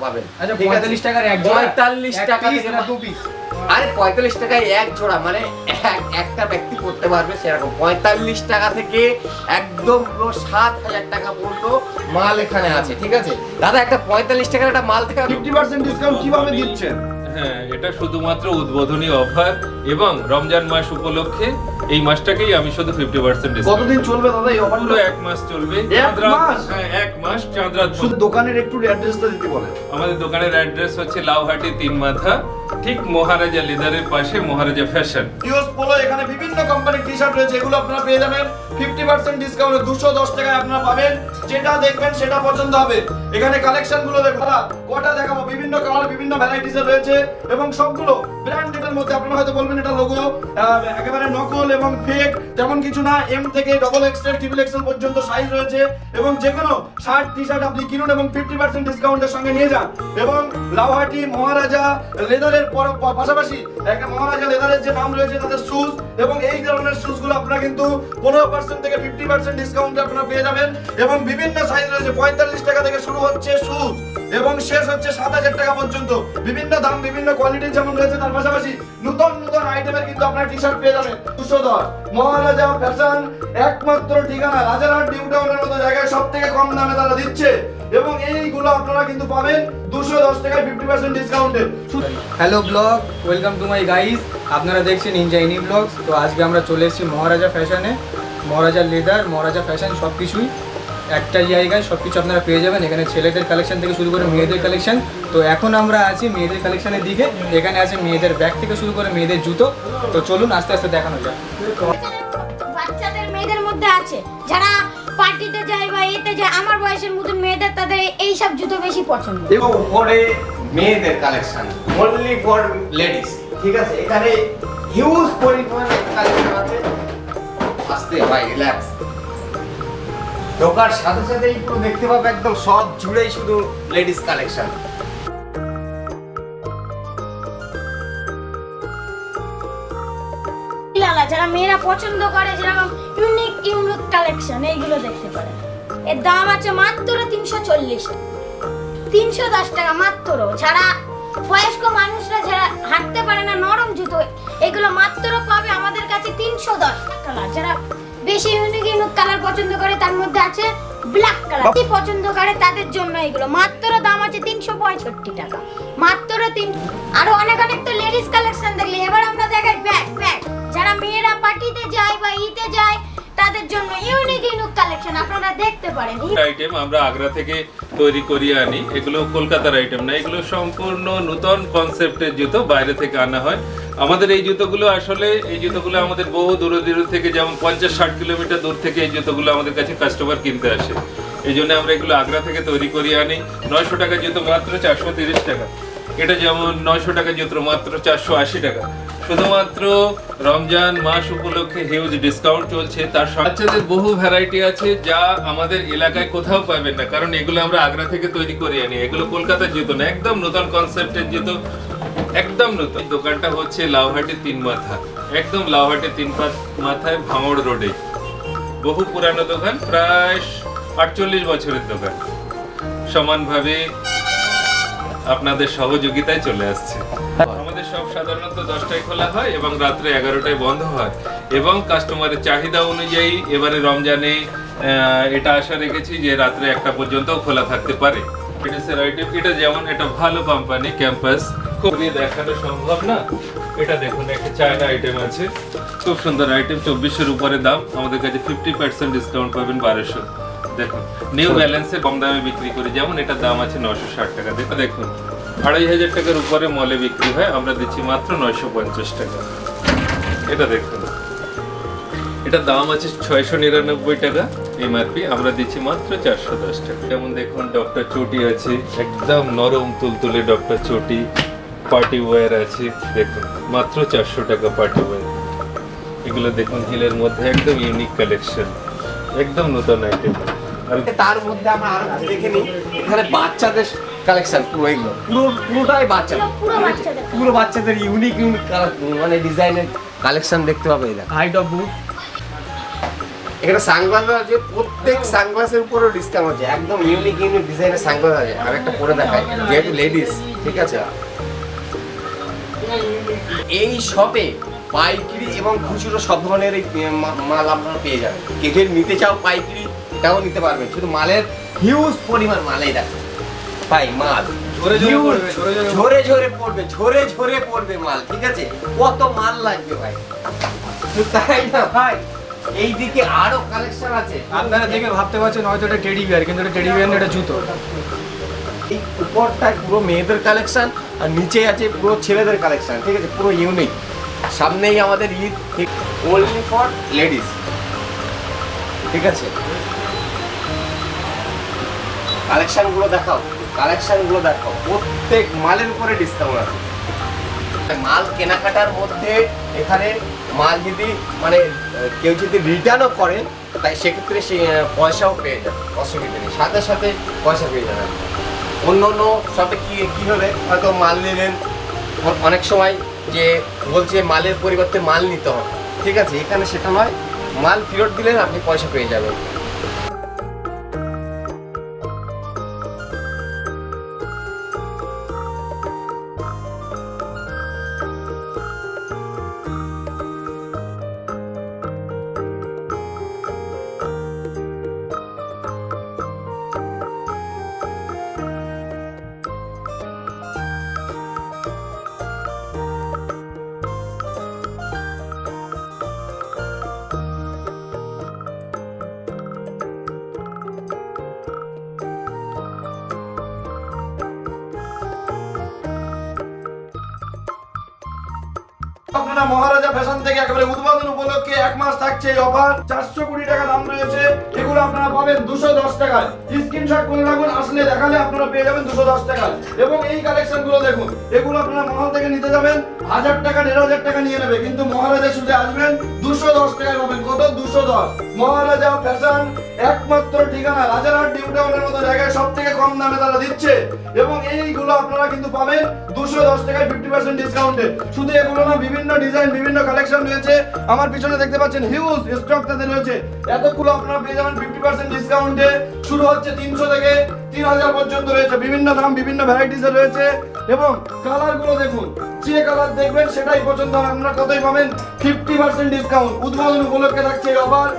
পাবেন। আচ্ছা 45 টাকার এক জোড়া, 45 টাকা থেকে না 2 পিস? আরে 45 টাকায় এক জোড়া, মানে একটা ব্যক্তি করতে পারবে সেরকম। 45 টাকা থেকে একদম পুরো 7000 টাকা পর্যন্ত মাল এখানে আছে, ঠিক আছে দাদা? একটা 45 টাকার একটা মাল থেকে 50% ডিসকাউন্ট কিভাবে দিচ্ছেন? হ্যাঁ, এটা শুধুমাত্র উদ্বোধনী অফার এবং রমজান মাস উপলক্ষে এই মাসটাকেই আমি শুধু 50% ডিসকাউন্ট। কতদিন চলবে দাদা এই অফারটা? পুরো 1 মাস চলবে। এক মাস? হ্যাঁ, 1 মাস চাঁদ রাত। শুধু দোকানের একটু অ্যাড্রেসটা দিতে বলেন। আমাদের দোকানের অ্যাড্রেস হচ্ছে লাউহাটি 3 মাথা, ঠিক মহারাজা লেদারের পাশে মহারাজা ফ্যাশন। ইউএস পোলো, এখানে বিভিন্ন কোম্পানির টি-শার্ট রয়েছে, এগুলো আপনারা পেয়ে যাবেন 50% ডিসকাউন্টে 210 টাকায় আপনারা পাবেন। যেটা দেখবেন সেটা পছন্দ হবে। এখানে কালেকশনগুলো দেখুন, কটা দেখাবো, বিভিন্ন কালার বিভিন্ন ভ্যারাইটিসের রয়েছে এবং সবগুলো ব্র্যান্ডের মধ্যে। আপনারা হয়তো বলবেন এটা লোগো একেবারে নকল এবং ফেক, তেমন কিছু না। এম থেকে ডবল এক্সেল ট্রিপল এক্সেল পর্যন্ত সাইজ রয়েছে এবং যে কোনো শার্ট টি-শার্ট আপনি কিনুন এবং 50% ডিসকাউন্টের সঙ্গে নিয়ে যান। এবং লাউহাটি মহারাজা লেদারের পাশাপাশি একটা মহারাজা লেদারের যে নাম রয়েছে তাদের শুজ, এবং এই ধরনের শুজগুলো আপনারা কিন্তু 15% থেকে 50% ডিসকাউন্টে আপনারা পেয়ে যাবেন। এবং বিভিন্ন সাইজ রয়েছে, 45 টাকা থেকে শুরু হচ্ছে শুজ এবং শেষ হচ্ছে 7000 টাকা পর্যন্ত। বিভিন্ন দাম বিভিন্ন কোয়ালিটির যেমন রয়েছে, তার পাশাপাশি নতুন নতুন আইটেমের কিন্তু আপনারা টি-শার্ট পেয়ে যাবেন। 210 মহারাজা ফ্যাশন, একমাত্র ঠিকানা রাজারহাট নিউ টাউনের মতো জায়গায় সবথেকে কম দামে তারা দিচ্ছে এবং এইগুলো আপনারা কিন্তু পাবেন 210 টাকায় 50% ডিসকাউন্টে। Hello blog, welcome to my guys. আপনারা দেখছেন ইনজাইনি ব্লগস। তো আজকে আমরা চলে এসেছি মহারাজা ফ্যাশনে। মহারাজা লেদার, মহারাজা ফ্যাশন সব কিছুই একটা জায়গায়, সব কিছু আপনারা পেয়ে যাবেন। এখানে ছেলেদের কালেকশন থেকে শুরু করে মেয়েদের কালেকশন। তো এখন আমরা আছি মেয়েদের কালেকশনের দিকে। এখানে আছে মেয়েদের ব্যাগ থেকে শুরু করে মেয়েদের জুতো। তো চলুন আস্তে আস্তে দেখানো যাক। বাচ্চাদের মেয়েদের মধ্যে আছে যারা পার্টিতে যায় বা এতে যায়, আমার বয়সের মতন মেয়েদের, তাদের এই সব জুতো বেশি পছন্দ। এবং উপরে মেয়েদের কালেকশন, অনলি ফর লেডিস, ঠিক আছে? এখানে হিউজ পরিমাণে কালেকশন আছে। আস্তে ভাই, রিল্যাক্স। ঢোকার সাথে সাথেই পুরো দেখতে পাবে একদম সব জুড়েই শুধু লেডিস কালেকশন। লালা যারা মেয়েরা পছন্দ করে, যেরকম ইউনিক ইউনিক কালেকশন, এইগুলো দেখতে পারেন। এর দাম আছে মাত্র 340 টাকা, 310 টাকা মাত্র। যারা বয়স্ক মানুষরা যারা হাঁটতে পারে না, নরম জুতো, এগুলো মাত্র পাবে আমাদের কাছে 310 টাকা। যারা বেশি ইউনিক ইউনিক কালার পছন্দ করে, তার মধ্যে আছে ব্ল্যাক কালার, কি পছন্দ করে তাদের জন্য এগুলো মাত্র দাম আছে 365 টাকা মাত্র। আরো অনেক অনেক তো লেডিস কালেকশন দেখলে। এবার আমরা দেখাই ব্যাগ। যারা মেয়েরা পার্টিতে যায় বা ইতে যায়, তাদের জন্য ইউনিক ইউনিক কালেকশন আপনারা দেখতে পারেন। আইটেম আমরা আগ্রা থেকে তৈরি করিয়ে আনি, এগুলো কলকাতার আইটেম না, এগুলো সম্পূর্ণ নতুন কনসেপ্টের জুতো, বাইরে থেকে আনা হয়। আমাদের এই জুতোগুলো আসলে আমাদের বহু দূর থেকে, যেমন 50-60 কিলোমিটার দূর থেকে এই জুতোগুলো আমাদের কাছে কাস্টমার কিনতে আসে। এই জন্য আমরা এগুলো আগ্রা থেকে তৈরি করিয়ে আনি। 900 টাকা জুতো মাত্র 430 টাকা। এটা যেমন 900 টাকা জুতো মাত্র 480 টাকা। শুধুমাত্র রমজান মাস উপলক্ষে হিউজ ডিসকাউন্ট চলছে। তার বাচ্চাদের বহু ভ্যারাইটি আছে যা আমাদের এলাকায় কোথাও পাবেন না, কারণ এগুলো আমরা আগ্রা থেকে তৈরি করে আনি। এগুলো কলকাতার জুতো না, একদম নতুন কনসেপ্টের জুতো, একদম নতুন। দোকানটা হচ্ছে লাউহাটি 3 মাথা, একদম লাউহাটি 3 মাথায় ভাঙড় রোডে। বহু পুরানো দোকান, প্রায় 48 বছরের দোকান, সমানভাবে আপনাদের সহযোগিতায় চলে আসছে। আমাদের সব সাধারণত 10টায় খোলা হয় এবং রাত্রে 11টায় বন্ধ হয় এবং কাস্টমারের চাহিদা অনুযায়ী এবারে রমজানে এটা আশা রেখেছি যে রাত্রে 1টা পর্যন্ত খোলা থাকতে পারে। এটা যেমন এটা ভালো কোম্পানি ক্যাম্পাস, খুব দেখানো সম্ভব না। এটা দেখুন, একটা চায়না আইটেম আছে, খুব সুন্দর আইটেম, 2400-এর উপরে দাম। আমাদের কাছে 50% ডিসকাউন্ট পাবেন 1200। দেখুন, নিউ ব্যালেন্সের কম দামে বিক্রি করি, যেমন এটার দাম আছে 960 টাকা। দেখুন 2500 টাকার উপরে মলে বিক্রি হয়, আমরা দিচ্ছি মাত্র 950 টাকা। এটা দেখুন, এটার দাম আছে 699 টাকা এমআরপি, আমরা দিচ্ছি মাত্র 410 টাকা। যেমন দেখুন ডক্টর চটি আছে, একদম নরম তুলতুলে ডক্টর চটি। পার্টি ওয়্যার আছে, দেখুন মাত্র 400 টাকা পার্টি ওয়্যার। এগুলো দেখুন হিলের মধ্যে একদম ইউনিক কালেকশন, একদম নতুন আইটেম। আর তার মধ্যে আমরা আরো দেখে নিই, এখানে বাচ্চাদের কালেকশন, পুরো এগুলো পুরোটাই পুরো বাচ্চাদের ইউনিক মানে ডিজাইনের কালেকশন দেখতে পাবে। এটা হাইট অফ বুট, এখানে সানগ্লাস আছে, প্রত্যেক সানগ্লাসের উপরও ডিসকাউন্ট আছে, একদম ইউনিক ডিজাইনের সানগ্লাস আছে। আর একটা পরে দেখাই, যেহেতু লেডিস, ঠিক আছে। এই শপে পাইকারি এবং খুচরো সব ধরনের এই মাল আপনারা পেয়ে যাবেন। কেকের নিতে চাও পাইকারি, এটাও নিতে পারবেন। শুধু মালের হিউজ পরিমাণ মালেই দেখো ভাই, মাল ঝরে ঝরে পড়বে, ঝরে ঝরে পড়বে, ঝরে ঝরে পড়বে মাল, ঠিক আছে। কত মাল লাগবে ভাই, তাই না ভাই? এইদিকে আরো কালেকশন আছে। আপনারা দেখে ভাবতে পারছেন হয়তো এটা টেডি বিয়ার, কিন্তু এটা টেডি বিয়ার না, এটা জুতো। এই উপরটায় পুরো মেয়েদের কালেকশন আর নিচে আছে পুরো ছেলেদের কালেকশন, ঠিক আছে, পুরো ইউনিক। সামনেই আমাদের ঈদ, ঠিক, ওনলি ফর লেডিস, ঠিক আছে। কালেকশনগুলো দেখাও, কালেকশনগুলো দেখাও, প্রত্যেক মালের উপরে ডিসকাউন্ট আছে। মাল কেনাকাটার মধ্যে এখানে মাল যদি মানে কেউ যদি রিটার্নও করে, তাই সেক্ষেত্রে সে পয়সাও পেয়ে যাবে, অসুবিধা নেই, সাথে সাথে পয়সা পেয়ে যাবে। অন্য অন্য শপে কী হবে, হয়তো মাল নিলেন, অনেক সময় যে বলছে মালের পরিবর্তে মাল নিতে হবে, ঠিক আছে। এখানে সেটা নয়, মাল ফেরত দিলেন আপনি পয়সা পেয়ে যাবেন। আপনারা মহারাজা ফ্যাশন থেকে একেবারে উদ্বোধন উপলক্ষে 1 মাস থাকছে এই অফার। 420 টাকা দাম রয়েছে, এগুলো আপনারা পাবেন 210 টাকায়। স্ক্রিনশট করে রাখুন, আসলে দেখালে আপনারা পেয়ে যাবেন 210 টাকায়। এবং এই কালেকশন গুলো দেখুন, এগুলো আপনারা মহল থেকে নিতে যাবেন 1000 টাকা 1500 টাকা নিয়ে নেবে, কিন্তু মহারাজা শুধু আসবেন 210 টাকায় পাবেন। কত? 210। মহারাজা ফ্যাশন একমাত্র ঠিকানা রাজারহাট নিউ টাউনের মতো জায়গায় সব থেকে কম দামে তারা দিচ্ছে। এবং এইগুলো আপনারা কিন্তু পাবেন 210 টাকায় 50% ডিসকাউন্টে। শুধু এগুলো না, বিভিন্ন ডিজাইন, বিভিন্ন কালেকশন রয়েছে। আমার পিছনে দেখতে পাচ্ছেন হিউজ স্টক তাদের রয়েছে। এতগুলো আপনারা পেয়ে যাবেন 50% ডিসকাউন্টে। শুরু হচ্ছে 300 থেকে 3000 পর্যন্ত রয়েছে, বিভিন্ন দাম, বিভিন্ন ভ্যারাইটিসে রয়েছে। এবং কালার গুলো দেখুন, যে কালার দেখবেন সেটাই পছন্দ হবে। আপনারা কতই পাবেন? 50% ডিসকাউন্ট। উদ্বোধন উপলক্ষে থাকছে এই অফার।